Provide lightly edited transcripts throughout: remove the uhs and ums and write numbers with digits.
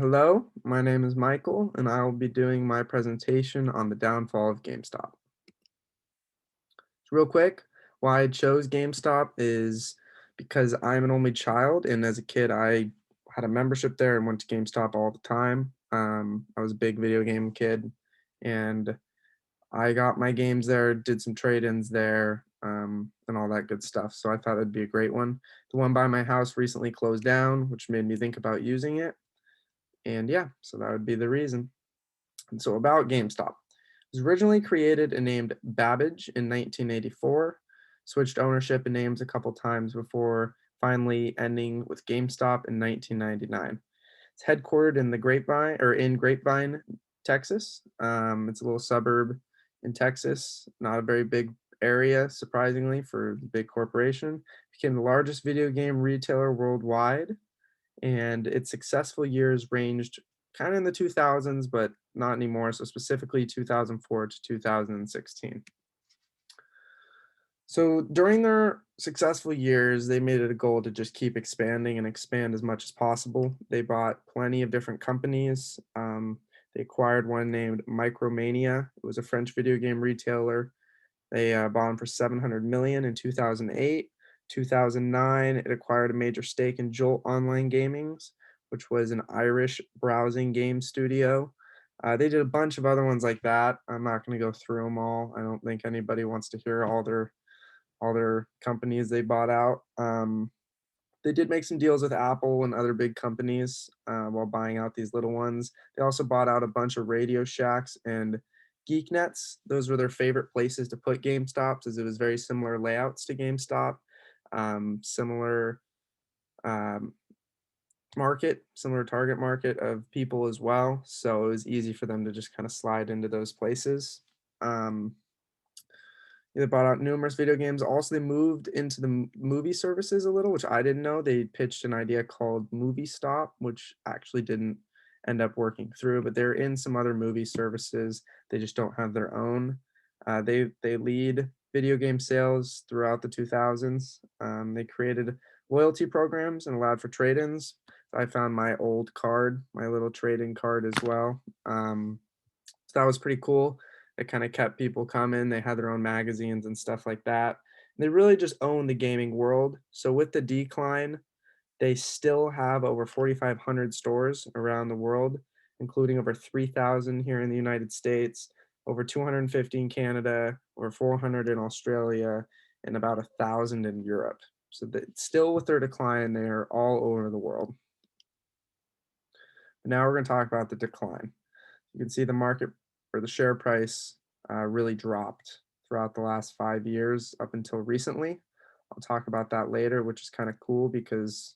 Hello, my name is Michael, and I will be doing my presentation on the downfall of GameStop. Real quick, why I chose GameStop is because I'm an only child, and as a kid, I had a membership there and went to GameStop all the time. I was a big video game kid, and I got my games there, did some trade-ins there, and all that good stuff. So I thought it'd be a great one. The one by my house recently closed down, which made me think about using it. And yeah, so that would be the reason. And so about GameStop. It was originally created and named Babbage in 1984, switched ownership and names a couple times before finally ending with GameStop in 1999. It's headquartered in the Grapevine, Texas. It's a little suburb in Texas, not a very big area, surprisingly, for a big corporation. Became the largest video game retailer worldwide, and its successful years ranged kind of in the 2000s, but not anymore. So specifically 2004 to 2016. So during their successful years, they made it a goal to just keep expanding and expand as much as possible. They bought plenty of different companies. They acquired one named Micromania. It was a French video game retailer. They bought them for 700 million in 2008. 2009, it acquired a major stake in Jolt Online Gamings, which was an Irish browsing game studio. They did a bunch of other ones like that. I'm not going to go through them all. I don't think anybody wants to hear all their companies they bought out. They did make some deals with Apple and other big companies while buying out these little ones. They also bought out a bunch of Radio Shacks and Geek Nets. Those were their favorite places to put GameStops, as it was very similar layouts to GameStop, similar um, similar target market of people as well. So it was easy for them to just kind of slide into those places. Um, they bought out numerous video games. Also, they moved into the movie services a little, which I didn't know. They pitched an idea called Movie Stop, which actually didn't end up working through, but they're in some other movie services. They just don't have their own. They lead video game sales throughout the 2000s. They created loyalty programs and allowed for trade-ins. I found my old card, my little trade-in card as well. So that was pretty cool. It kind of kept people coming. They had their own magazines and stuff like that. And they really just own the gaming world. So with the decline, they still have over 4,500 stores around the world, including over 3,000 here in the United States, over 250 in Canada, over 400 in Australia, and about 1,000 in Europe. So that still with their decline, they're all over the world. But now we're going to talk about the decline. You can see the market or the share price really dropped throughout the last 5 years up until recently. I'll talk about that later, which is kind of cool because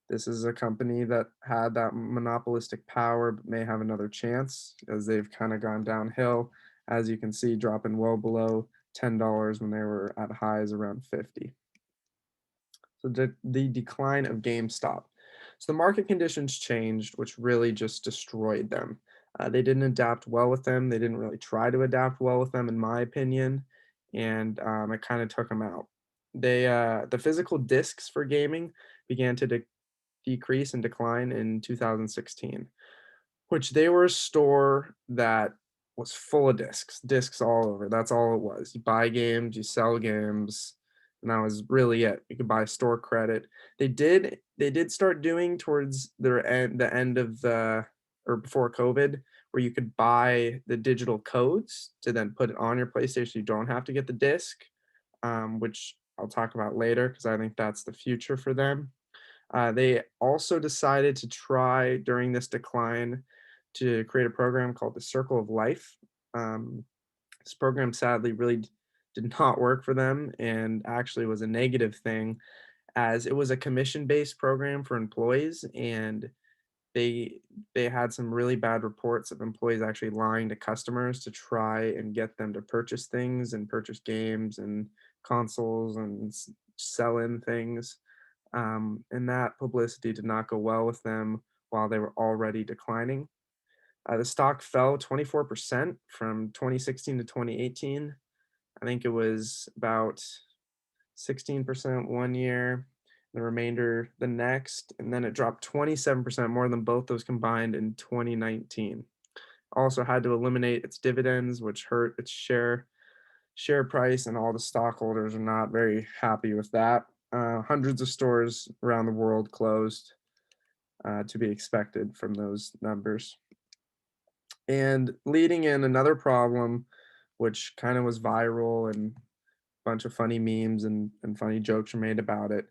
this is a company that had that monopolistic power but may have another chance as they've kind of gone downhill. As you can see, dropping well below $10 when they were at highs around 50. So the decline of GameStop. So the market conditions changed, which really just destroyed them. They didn't adapt well with them. They didn't really try to adapt well with them, in my opinion, and it kind of took them out. The physical discs for gaming began to decrease and decline in 2016, which they were a store that was full of discs all over. That's all it was. You buy games, you sell games, and that was really it. You could buy store credit. They did start doing towards the end of the or before COVID, where you could buy the digital codes to then put it on your PlayStation. You don't have to get the disc, which I'll talk about later because I think that's the future for them. They also decided to try during this decline to create a program called the Circle of Life. This program sadly really did not work for them and actually was a negative thing, as it was a commission-based program for employees, and they they had some really bad reports of employees actually lying to customers to try and get them to purchase things and purchase games and consoles and sell in things. And that publicity did not go well with them while they were already declining. The stock fell 24% from 2016 to 2018. I think it was about 16% one year, the remainder the next, and then it dropped 27% more than both those combined in 2019. Also had to eliminate its dividends, which hurt its share price, and all the stockholders are not very happy with that. Hundreds of stores around the world closed, to be expected from those numbers. And leading in another problem, which kind of was viral and a bunch of funny memes and funny jokes were made about it,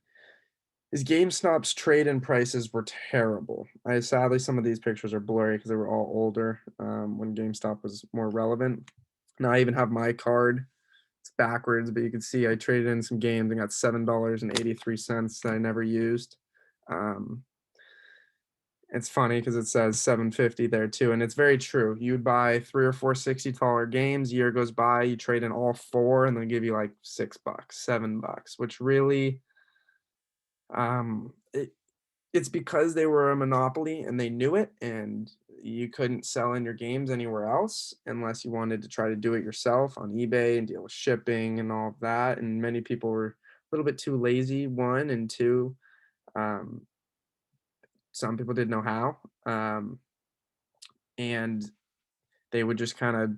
is GameStop's trade-in prices were terrible. I sadly some of these pictures are blurry because they were all older, when GameStop was more relevant. Now I even have my card. It's backwards, but you can see I traded in some games and got $7.83 that I never used. Um, it's funny because it says 750 there too, and it's very true. You'd buy 3 or 4 $60 games, year goes by, you trade in all 4, and they give you like $6, $7, which really, it's because they were a monopoly and they knew it, and you couldn't sell in your games anywhere else unless you wanted to try to do it yourself on eBay and deal with shipping and all of that. And many people were a little bit too lazy, one, and two, um, some people didn't know how. And they would just kind of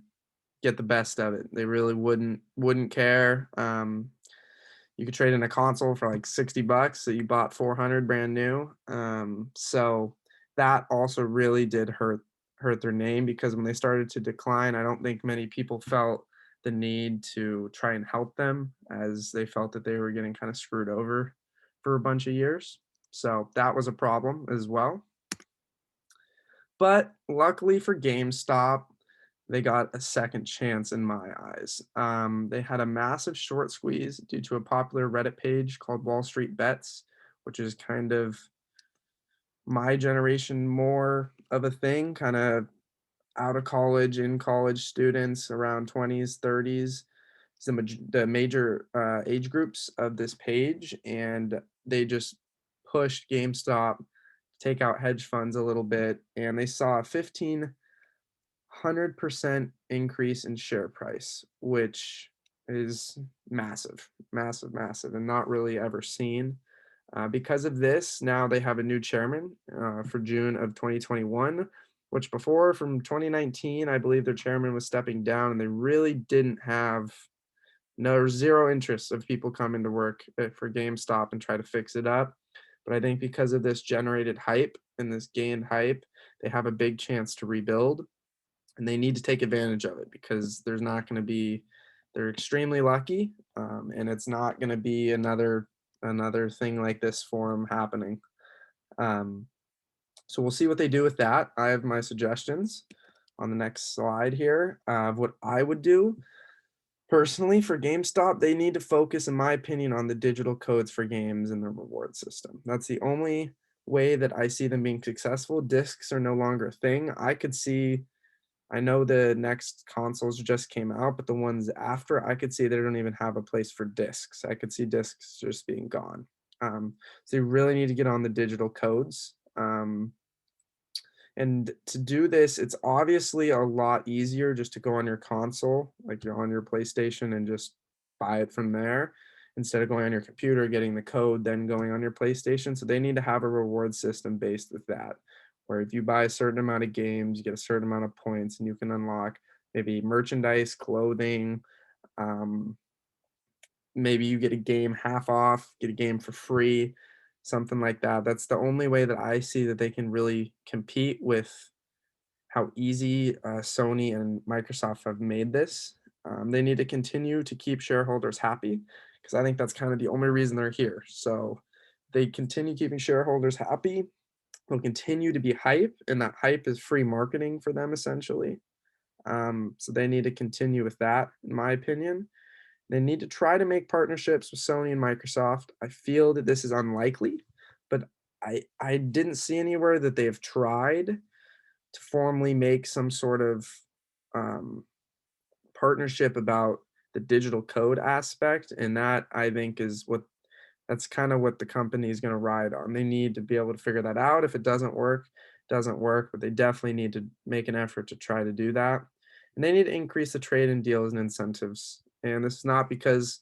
get the best of it. They really wouldn't care. You could trade in a console for like $60 that you bought 400 brand new. So that also really did hurt their name because when they started to decline, I don't think many people felt the need to try and help them as they felt that they were getting kind of screwed over for a bunch of years. So that was a problem as well. But luckily for GameStop, they got a second chance in my eyes. They had a massive short squeeze due to a popular Reddit page called Wall Street Bets, which is kind of my generation more of a thing, kind of out of college, in college students around 20s, 30s, the major age groups of this page. And they just pushed GameStop to take out hedge funds a little bit. And they saw a 100% increase in share price, which is massive, massive, massive, and not really ever seen. Because of this, now they have a new chairman for June of 2021, which before from 2019, I believe their chairman was stepping down, and they really didn't have no zero interest of people coming to work for GameStop and try to fix it up. But I think because of this generated hype and this gained hype, they have a big chance to rebuild, and they need to take advantage of it because there's not going to be they're extremely lucky, and it's not going to be another thing like this for them happening. um, so we'll see what they do with that. I have my suggestions on the next slide here of what I would do personally for GameStop. They need to focus, in my opinion, on the digital codes for games and the reward system. That's the only way that I see them being successful. Discs are no longer a thing. I know the next consoles just came out, but the ones after, I could see they don't even have a place for discs. I could see discs just being gone. So you really need to get on the digital codes. And to do this, it's obviously a lot easier just to go on your console, like you're on your PlayStation, and just buy it from there instead of going on your computer, getting the code, then going on your PlayStation. So they need to have a reward system based with that, where if you buy a certain amount of games, you get a certain amount of points, and you can unlock maybe merchandise, clothing. Um, Maybe you get a game half off, get a game for free, something like that. That's the only way that I see that they can really compete with how easy Sony and Microsoft have made this. They need to continue to keep shareholders happy because I think that's kind of the only reason they're here. So they continue keeping shareholders happy. They'll continue to be hype, and that hype is free marketing for them essentially. So they need to continue with that, in my opinion. They need to try to make partnerships with Sony and Microsoft. I feel that this is unlikely, but I didn't see anywhere that they have tried to formally make some sort of um, partnership about the digital code aspect, and that I think is that's kind of what the company is going to ride on. They need to be able to figure that out. If it doesn't work, it doesn't work, but they definitely need to make an effort to try to do that. And they need to increase the trade and deals and incentives. And this is not because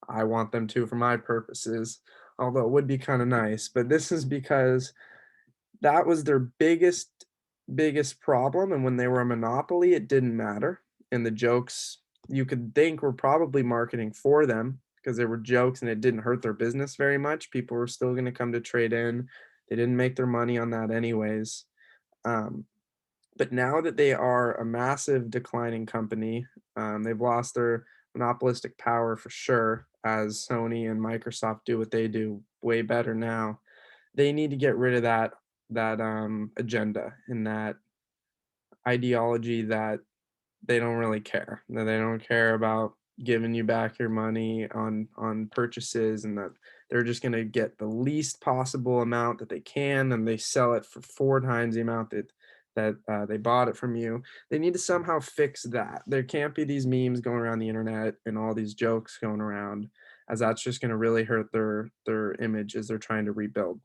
I want them to for my purposes. although it would be kinda nice, but this is because that was their biggest problem, and when they were a monopoly, it didn't matter, and the jokes you could think were probably marketing for them because they were jokes and it didn't hurt their business very much. People were still gonna come to trade in. They didn't make their money on that anyways. Um, but now that they are a massive declining company, they've lost their monopolistic power for sure, as Sony and Microsoft do what they do way better now. They need to get rid of that agenda and that ideology that they don't really care, that they don't care about giving you back your money on purchases, and that they're just gonna get the least possible amount that they can, and they sell it for 4 times the amount that they bought it from you. They need to somehow fix that. There can't be these memes going around the internet and all these jokes going around, as that's just gonna really hurt their image as they're trying to rebuild.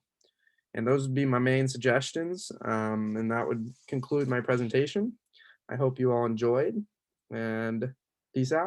And those would be my main suggestions, and that would conclude my presentation. I hope you all enjoyed, and peace out.